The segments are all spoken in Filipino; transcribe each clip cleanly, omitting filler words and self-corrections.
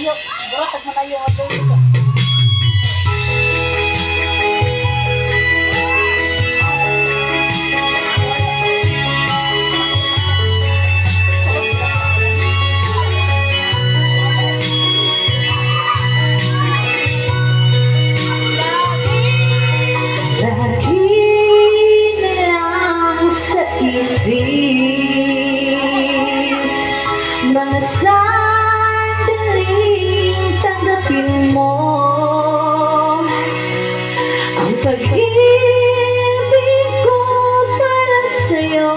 Layo. Buratag mo na yung adultos. Mga sandaling tanggapin mo ang pag-ibig ko para sa'yo.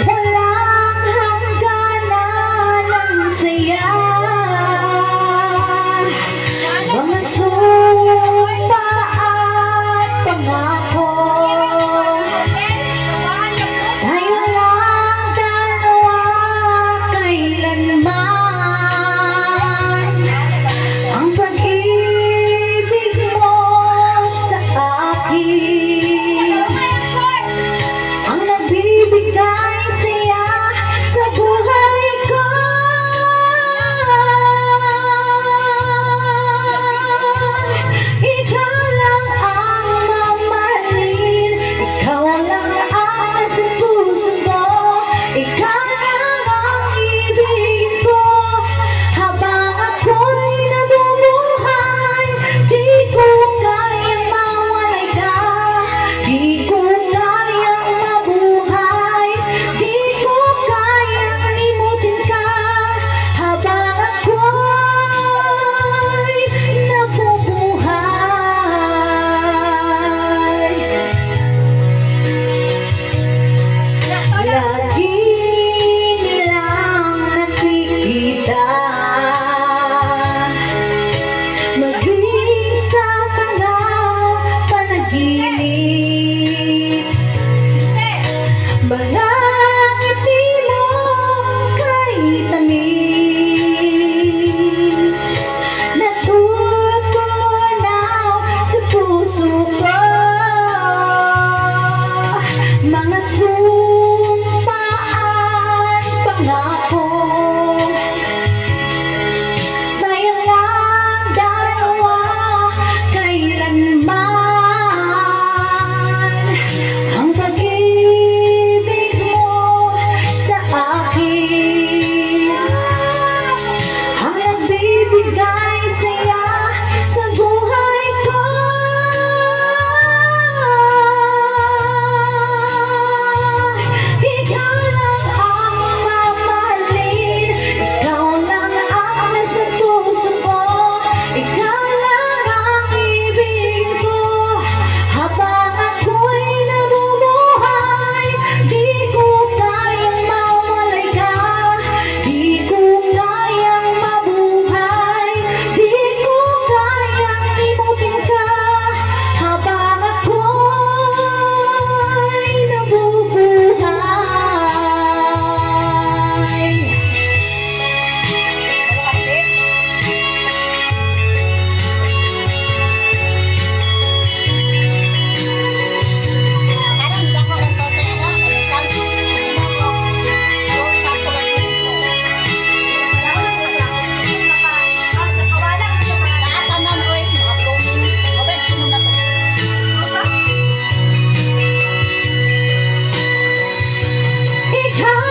Walang hangganan ng saya, mga sumpa at pangako. Mga ngiti mo kay tamis, natutunaw sa puso ko. Mga sumpa at pangako, tayo lang dalawa kailanman. Ang pag-ibig sa akin ang nagbibigay saya sa buhay ko. Ikaw lang ang mamahalin, ikaw lang ang nasa puso ko, ikaw lang ang ibigin ko habang ako'y nabubuhay. Di ko kayang mawalay ka, di ko kayang mabuhay, di ko kayang limutin ka habang ako'y nabubuhay. Parang hindi ako ng tote, ano? Ikaw